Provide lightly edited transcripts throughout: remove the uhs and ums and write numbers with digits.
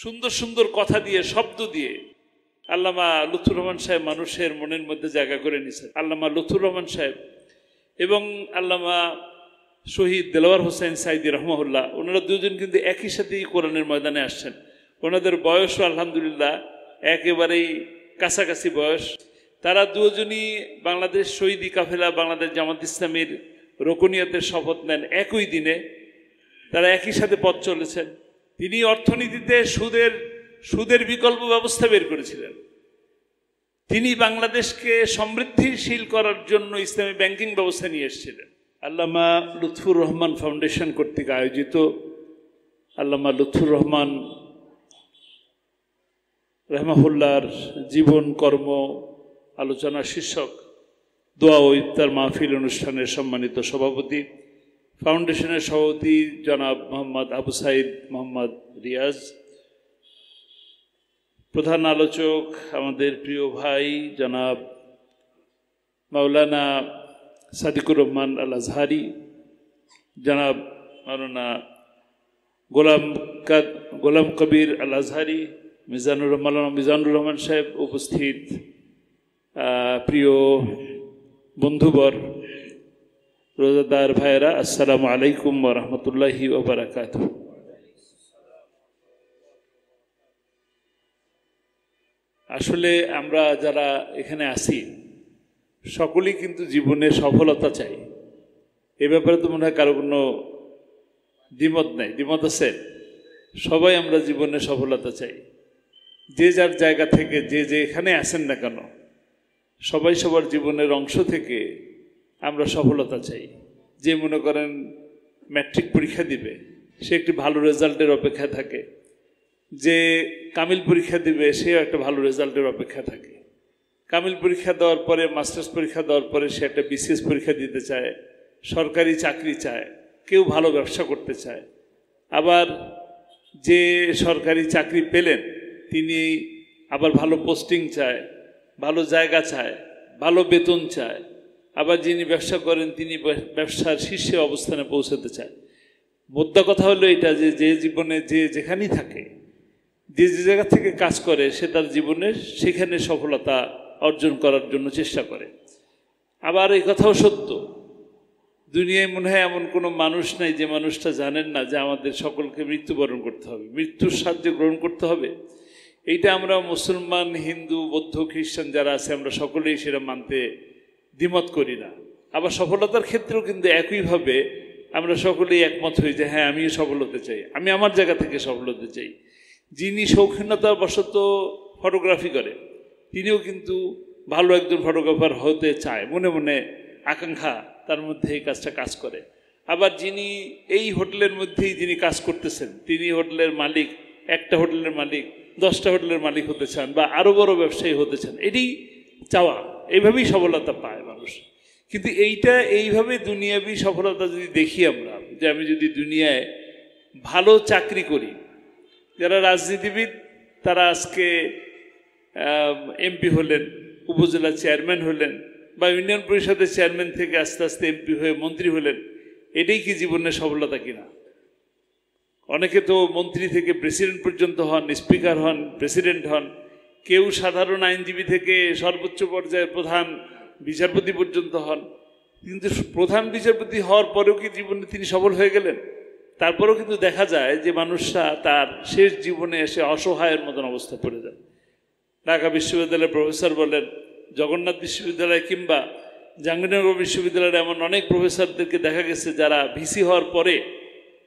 সুন্দর সুন্দর কথা দিয়ে, শব্দ দিয়ে আল্লামা লুৎফুর রহমান সাহেব মানুষের মনের মধ্যে জায়গা করে নিয়েছেন। আল্লামা লুৎফুর রহমান সাহেব এবং আল্লামা শহীদ দেলোয়ার হোসেন সাইদি রহমাহুল্লাহ, ওনারা দুজন কিন্তু একই সাথেই কোরআনের ময়দানে আসছেন। ওনাদের বয়সও আলহামদুলিল্লাহ একেবারেই কাছাকাছি বয়স। তারা দুজনই বাংলাদেশ শহীদি কাফেলা, বাংলাদেশ জামাত ইসলামীর রোকনিয়তের শপথ নেন একই দিনে। তারা একই সাথে পথ চলেছেন। তিনি অর্থনীতিতে সুদের বিকল্প ব্যবস্থা বের করেছিলেন। তিনি বাংলাদেশকে সমৃদ্ধিশীল করার জন্য ইসলামী ব্যাংকিং ব্যবস্থা নিয়ে এসেছিলেন। আল্লামা লুৎফুর রহমান ফাউন্ডেশন কর্তৃক আয়োজিত আল্লামা লুৎফুর রহমান রহমাহুল্লাহর জীবন কর্ম আলোচনা শীর্ষক দোয়া ও ইফতার মাহফিল অনুষ্ঠানের সম্মানিত সভাপতি, ফাউন্ডেশনের সভাপতি জনাব মোহাম্মদ আবু সাইদ মোহাম্মদ রিয়াজ, প্রধান আলোচক আমাদের প্রিয় ভাই জনাব মাওলানা সাদিকুর রহমান আল আজহারি, জনাব মাওলানা গোলাম কবির আল আজহারি, মাওলানা মিজানুর রহমান সাহেব, উপস্থিত প্রিয় বন্ধুবর, রোজাদার ভাইয়েরা, আসসালামু আলাইকুম ওয়া রাহমাতুল্লাহি ওয়া বারাকাতুহু। আসলে আমরা যারা এখানে আছি সকলেই কিন্তু জীবনে সফলতা চাই। এ ব্যাপারে তো মনে হয় কারো কোনো দ্বিমত নাই। দ্বিমত আছে? সবাই আমরা জীবনে সফলতা চাই। যে যার জায়গা থেকে যে এখানে আসেন না কেন, সবাই সবার জীবনের অংশ থেকে আমরা সফলতা চাই। যে মনে করেন ম্যাট্রিক পরীক্ষা দিবে, সে একটি ভালো রেজাল্টের অপেক্ষায় থাকে। যে কামিল পরীক্ষা দিবে, সেও একটা ভালো রেজাল্টের অপেক্ষা থাকে। কামিল পরীক্ষা দেওয়ার পরে, মাস্টার্স পরীক্ষা দেওয়ার পরে সে একটা বিসিএস পরীক্ষা দিতে চায়, সরকারি চাকরি চায়, কেউ ভালো ব্যবসা করতে চায়। আবার যে সরকারি চাকরি পেলেন তিনি আবার ভালো পোস্টিং চায়, ভালো জায়গা চায়, ভালো বেতন চায়। আবার যিনি ব্যবসা করেন তিনি ব্যবসার শীর্ষে অবস্থানে পৌঁছাতে চায়। মোদ্দা কথা হলো এটা যে জীবনে যে যেখানেই থাকে, যে জায়গা থেকে কাজ করে, সে তার জীবনে সেখানে সফলতা অর্জন করার জন্য চেষ্টা করে। আবার এই কথাও সত্য, দুনিয়ায় মনে হয় এমন কোনো মানুষ নাই যে মানুষটা জানেন না যে আমাদের সকলকে মৃত্যুবরণ করতে হবে, মৃত্যুর সাহায্য গ্রহণ করতে হবে। এইটা আমরা মুসলমান, হিন্দু, বৌদ্ধ, খ্রিস্টান যারা আছে আমরা সকলেই সেটা মানতে দ্বিমত করি না। আবার সফলতার ক্ষেত্রেও কিন্তু একইভাবে আমরা সকলেই একমত হই যে হ্যাঁ, আমিও সফল হতে চাই, আমি আমার জায়গা থেকে সফল হতে চাই। যিনি শৌখিনতার বশত ফটোগ্রাফি করে, তিনিও কিন্তু ভালো একজন ফটোগ্রাফার হতে চায়, মনে মনে আকাঙ্ক্ষা তার মধ্যে এই কাজটা কাজ করে। আবার যিনি এই হোটেলের মধ্যেই যিনি কাজ করতেছেন, তিনি হোটেলের মালিক, একটা হোটেলের মালিক, 10টা হোটেলের মালিক হতে চান বা আরও বড় ব্যবসায়ী হতে চান। এটি চাওয়া, এইভাবেই সফলতা পায় মানুষ। কিন্তু এইভাবে দুনিয়াবি সফলতা যদি দেখি আমরা, যে আমি যদি দুনিয়ায় ভালো চাকরি করি, যারা রাজনীতিবিদ তারা আজকে এমপি হলেন, উপজেলা চেয়ারম্যান হলেন, বা ইউনিয়ন পরিষদের চেয়ারম্যান থেকে আস্তে আস্তে এমপি হয়ে মন্ত্রী হলেন, এটাই কি জীবনের সফলতা কিনা? অনেকে তো মন্ত্রী থেকে প্রেসিডেন্ট পর্যন্ত হন, স্পিকার হন, প্রেসিডেন্ট হন, কেউ সাধারণ আইনজীবী থেকে সর্বোচ্চ পর্যায়ের প্রধান বিচারপতি পর্যন্ত হন। কিন্তু প্রধান বিচারপতি হওয়ার পরেও কি জীবনে তিনি সফল হয়ে গেলেন? তারপরেও কিন্তু দেখা যায় যে মানুষরা তার শেষ জীবনে এসে অসহায়ের মতন অবস্থা পড়ে যায়। ঢাকা বিশ্ববিদ্যালয়ের প্রফেসর বলেন, জগন্নাথ বিশ্ববিদ্যালয় কিংবা জাহাঙ্গীরনগর বিশ্ববিদ্যালয়ের এমন অনেক প্রফেসরদেরকে দেখা গেছে যারা ভিসি হওয়ার পরে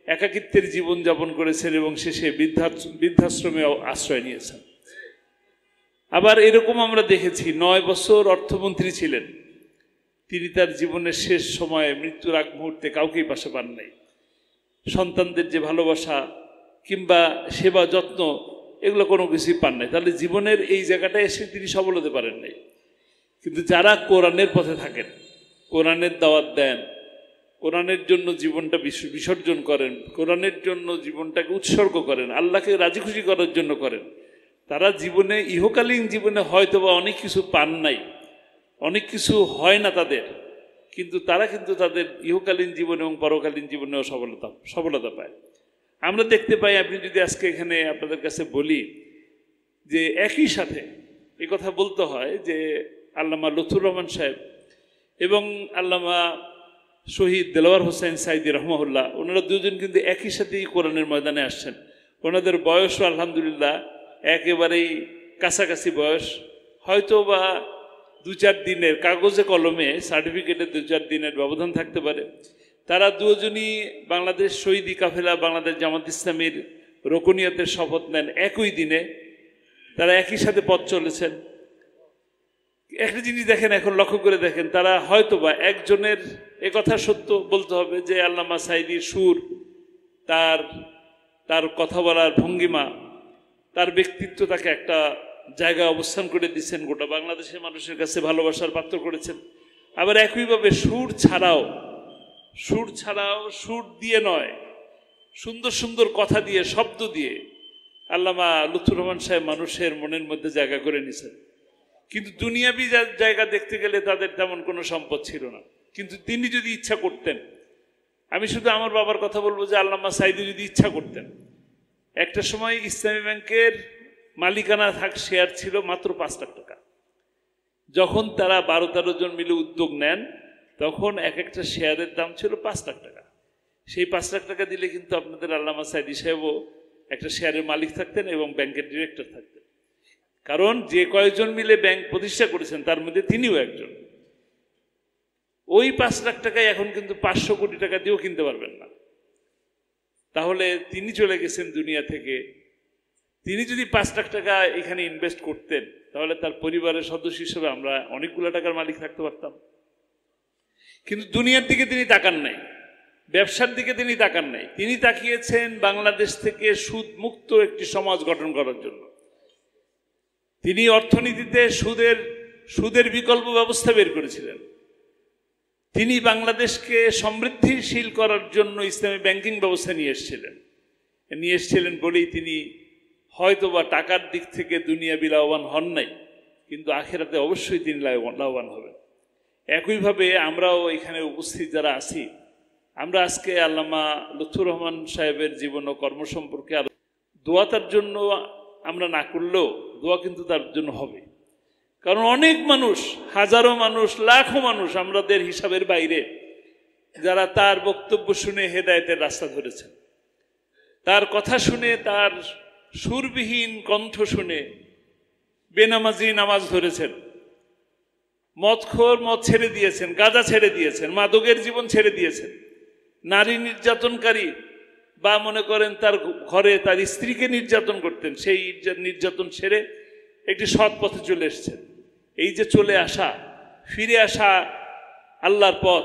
একাকিত্বের জীবন যাপন করেছেন এবং শেষে বৃদ্ধাশ্রমে আশ্রয় নিয়েছেন। আবার এরকম আমরা দেখেছি 9 বছর অর্থমন্ত্রী ছিলেন, তিনি তার জীবনের শেষ সময়ে মৃত্যুর আগ মুহূর্তে কাউকেই পাশে পান নাই। সন্তানদের যে ভালোবাসা কিংবা সেবা যত্ন, এগুলো কোনো কিছুই পান নাই। তাহলে জীবনের এই জায়গাটায় এসে তিনি সফল হতে পারেন নাই। কিন্তু যারা কোরআনের পথে থাকেন, কোরআনের দাওয়াত দেন, কোরআনের জন্য জীবনটা বিসর্জন করেন, কোরআনের জন্য জীবনটাকে উৎসর্গ করেন, আল্লাহকে রাজি খুশি করার জন্য করেন, তারা জীবনে ইহকালীন জীবনে হয়তো বা অনেক কিছু পান নাই, অনেক কিছু হয় না তাদের, কিন্তু তারা কিন্তু তাদের ইহকালীন জীবন এবং পরকালীন জীবনেও সফলতা পায়। আমরা দেখতে পাই, আপনি যদি আজকে এখানে আপনাদের কাছে বলি যে একই সাথে এই কথা বলতে হয় যে আল্লামা লুৎফুর রহমান সাহেব এবং আল্লামা শহীদ দেলোয়ার হোসেন সাইদি রহমাহুল্লাহ, ওনারা দুজন কিন্তু একই সাথেই কোরআনের ময়দানে আসছেন। ওনাদের বয়সও আলহামদুলিল্লাহ একেবারেই কাছাকাছি বয়স, হয়তো বা 2-4 দিনের কাগজে কলমে সার্টিফিকেটে 2-4 দিনের ব্যবধান থাকতে পারে। তারা দুজনই বাংলাদেশ শহীদি কাফেলা বাংলাদেশ জামাত ইসলামীর রোকনিয়তের শপথ নেন একই দিনে, তারা একই সাথে পথ চলেছেন। একটা জিনিস দেখেন, এখন লক্ষ্য করে দেখেন, তারা হয়তোবা একজনের একথা সত্য বলতে হবে যে আল্লামা সাইদির সুর, তার কথা বলার ভঙ্গিমা, তার ব্যক্তিত্ব তাকে একটা জায়গায় অবস্থান করে দিচ্ছেন, গোটা বাংলাদেশের মানুষের কাছে ভালোবাসার পাত্র করেছেন। আবার একইভাবে সুর ছাড়াও সুর দিয়ে নয়, সুন্দর সুন্দর কথা দিয়ে, শব্দ দিয়ে আল্লামা লুৎফুর রহমান সাহেব মানুষের মনের মধ্যে জায়গা করে নিয়েছেন। কিন্তু দুনিয়াবি জায়গা দেখতে গেলে তাদের তেমন কোনো সম্পদ ছিল না, কিন্তু তিনি যদি ইচ্ছা করতেন, আমি শুধু আমার বাবার কথা বলবো যে আল্লামা সাইদি যদি ইচ্ছা করতেন, একটা সময় ইসলামী ব্যাংকের মালিকানা শেয়ার ছিল মাত্র 5 লাখ টাকা। যখন তারা 12-13 জন মিলে উদ্যোগ নেন, তখন এক একটা শেয়ারের দাম ছিল 5 লাখ টাকা। সেই 5 লাখ টাকা দিলে কিন্তু আপনাদের আল্লামা সাইদি সাহেবও একটা শেয়ারের মালিক থাকতেন এবং ব্যাংকের ডিরেক্টর থাকতেন। কারণ যে কয়েকজন মিলে ব্যাংক প্রতিষ্ঠা করেছেন তার মধ্যে তিনিও একজন। ওই 5 লাখ টাকায় এখন কিন্তু 500 কোটি টাকা দিয়েও কিনতে পারবেন না। তাহলে তিনি চলে গেছেন দুনিয়া থেকে। তিনি যদি 5 লাখ টাকা এখানে ইনভেস্ট করতেন, তাহলে তার পরিবারের সদস্য হিসেবে আমরা অনেকগুলো টাকার মালিক থাকতে পারতাম। কিন্তু দুনিয়ার দিকে তিনি তাকান নাই, ব্যবসার দিকে তিনি তাকান নাই। তিনি তাকিয়েছেন বাংলাদেশ থেকে সুদ মুক্ত একটি সমাজ গঠন করার জন্য। তিনি অর্থনীতিতে সুদের বিকল্প ব্যবস্থা বের করেছিলেন। তিনি বাংলাদেশকে সমৃদ্ধিশীল করার জন্য ইসলামী ব্যাংকিং ব্যবস্থা নিয়ে এসেছিলেন বলেই তিনি হয়তোবা টাকার দিক থেকে দুনিয়াবি লাভবান হন নাই, কিন্তু আখিরাতে অবশ্যই তিনি লাভবান হবেন। একইভাবে আমরাও এখানে উপস্থিত যারা আছি, আমরা আজকে আল্লামা লুৎফুর রহমান সাহেবের জীবন ও কর্ম সম্পর্কে দোয়া তার জন্য আমরা না করলেও দোয়া কিন্তু তার জন্য হবে। কারণ অনেক মানুষ, হাজারো মানুষ, লাখো মানুষ আমাদের হিসাবের বাইরে যারা তার বক্তব্য শুনে হেদায়েতের রাস্তা ধরেছেন, তার কথা শুনে, তার সুরবিহীন কণ্ঠ শুনে বেনামাজি নামাজ ধরেছেন, মদখোর মদ ছেড়ে দিয়েছেন, গাঁজা ছেড়ে দিয়েছেন, মাদকের জীবন ছেড়ে দিয়েছেন, নারী নির্যাতনকারী বা মনে করেন তার ঘরে তার স্ত্রীকে নির্যাতন করতেন, সেই নির্যাতন ছেড়ে একটি সৎ পথে চলে এসেছেন। এই যে চলে আসা, ফিরে আসা আল্লাহর পথ,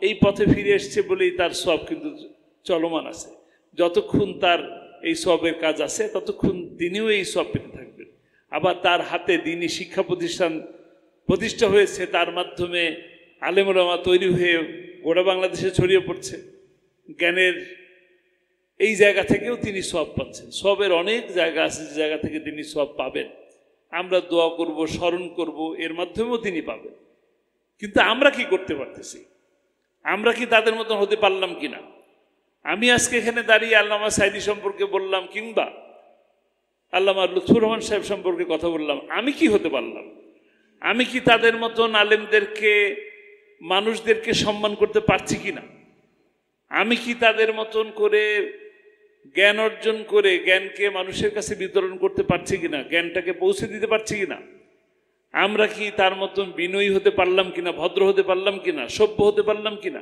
এই পথে ফিরে এসছে বলেই তার সওয়াব কিন্তু চলমান আছে। যতক্ষণ তার এই সওয়াবের কাজ আছে ততক্ষণ তিনিও এই সওয়াব পেতে থাকবেন। আবার তার হাতে দ্বীনি শিক্ষা প্রতিষ্ঠা হয়েছে, তার মাধ্যমে আলেম ওলামা তৈরি হয়ে গোটা বাংলাদেশে ছড়িয়ে পড়ছে। জ্ঞানের এই জায়গা থেকেও তিনি সওয়াব পাচ্ছেন। সওয়াবের অনেক জায়গা আছে যে জায়গা থেকে তিনি সওয়াব পাবেন। আমরা দোয়া করব, স্মরণ করব, এর মাধ্যমেও তিনি পাবেন। কিন্তু আমরা কি করতে পারতেছি? আমরা কি তাদের মতন হতে পারলাম কিনা? আমি আজকে এখানে দাঁড়িয়ে আল্লামা সাইদি সম্পর্কে বললাম, কিংবা আল্লামা লুৎফুর রহমান সাহেব সম্পর্কে কথা বললাম, আমি কি হতে পারলাম? আমি কি তাদের মতন আলেমদেরকে, মানুষদেরকে সম্মান করতে পারছি কিনা? আমি কি তাদের মতন করে জ্ঞান অর্জন করে জ্ঞানকে মানুষের কাছে বিতরণ করতে পারছি কিনা? জ্ঞানটাকে পৌঁছে দিতে পারছি কিনা? আমরা কি তার মতন বিনয়ী হতে পারলাম কিনা? ভদ্র হতে পারলাম কিনা? সভ্য হতে পারলাম কিনা?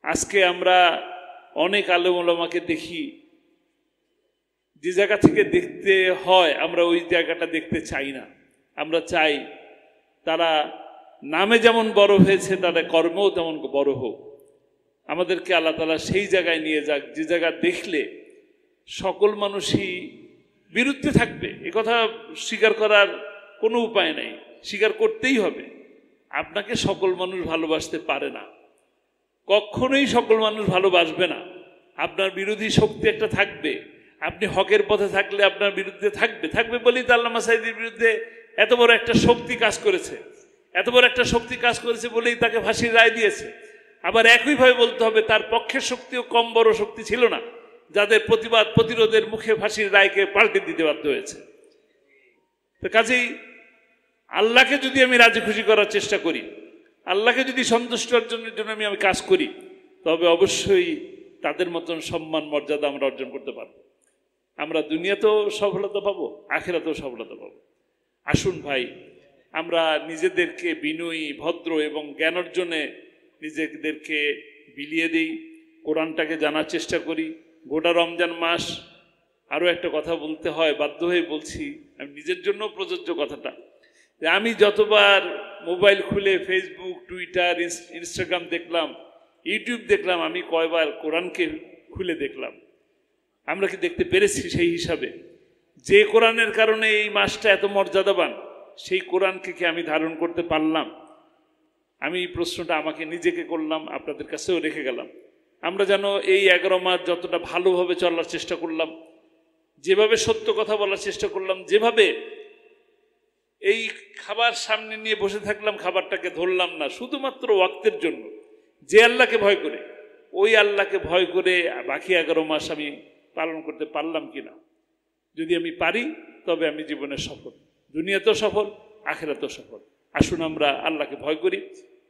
আজকে আমরা অনেক আলেম ওলামাকে দেখি, যে জায়গা থেকে দেখতে হয় আমরা ওই জায়গাটা দেখতে চাই না। আমরা চাই তারা নামে যেমন বড় হয়েছে, তাদের কর্মও তেমন বড় হোক। আমাদেরকে আল্লাহ তাআলা সেই জায়গায় নিয়ে যাক, যে জায়গা দেখলে সকল মানুষই বিরুদ্ধে থাকবে। এ কথা স্বীকার করার কোনো উপায় নেই, স্বীকার করতেই হবে। আপনাকে সকল মানুষ ভালোবাসতে পারে না, কখনোই সকল মানুষ ভালোবাসবে না। আপনার বিরোধী শক্তি একটা থাকবে। আপনি হকের পথে থাকলে আপনার বিরুদ্ধে থাকবে বলেই তো আল্লামা সাইদির বিরুদ্ধে এত বড় একটা শক্তি কাজ করেছে। এত বড় একটা শক্তি কাজ করেছে বলেই তাকে ফাঁসির রায় দিয়েছে। আবার একইভাবে বলতে হবে তার পক্ষের শক্তিও কম বড় শক্তি ছিল না, যাদের প্রতিবাদ প্রতিরোধের মুখে ফাঁসির রায়কে পাল্টে দিতে বাধ্য হয়েছে। তো কাজেই আল্লাহকে যদি আমি রাজি খুশি করার চেষ্টা করি, আল্লাহকে যদি সন্তুষ্ট অর্জনের জন্য আমি কাজ করি, তবে অবশ্যই তাদের মতন সম্মান মর্যাদা আমরা অর্জন করতে পারবো। আমরা দুনিয়াতেও সফলতা পাবো, আখিরাতেও সফলতা পাবো। আসুন ভাই, আমরা নিজেদেরকে বিনয়ী, ভদ্র এবং জ্ঞান অর্জনে নিজেদেরকে বিলিয়ে দিই, কোরআনটাকে জানার চেষ্টা করি। গোটা রমজান মাস, আরও একটা কথা বলতে হয়, বাধ্য হয়ে বলছি, আমি নিজের জন্য প্রযোজ্য কথাটা, যে আমি যতবার মোবাইল খুলে ফেসবুক, টুইটার, ইনস্টাগ্রাম দেখলাম, ইউটিউব দেখলাম, আমি কয়বার কোরআনকে খুলে দেখলাম। আমরা কি দেখতে পেরেছি সেই হিসাবে? যে কোরআনের কারণে এই মাসটা এত মর্যাদাবান, সেই কোরআনকে কি আমি ধারণ করতে পারলাম? আমি এই প্রশ্নটা আমাকে নিজেকে করলাম, আপনাদের কাছেও রেখে গেলাম। আমরা যেন এই 11 মাস যতটা ভালোভাবে চলার চেষ্টা করলাম, যেভাবে সত্য কথা বলার চেষ্টা করলাম, যেভাবে এই খাবার সামনে নিয়ে বসে থাকলাম, খাবারটাকে ধরলাম না শুধুমাত্র ওয়াক্তের জন্য, যে আল্লাহকে ভয় করে, ওই আল্লাহকে ভয় করে বাকি 11 মাস আমি পালন করতে পারলাম কিনা? যদি আমি পারি, তবে আমি জীবনে সফল, দুনিয়াতেও সফল, আখিরাতেও সফল। আসুন আমরা আল্লাহকে ভয় করি,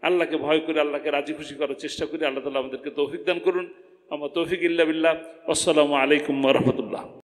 আল্লাহকে ভয় করে আল্লাহকে রাজি খুশি করার চেষ্টা করি। আল্লাহ তাআলা আমাদেরকে তৌফিক দান করুন। আমার তৌফিক ইল্লা বিল্লাহ। আসসালামু আলাইকুম ওয়া রাহমাতুল্লাহ।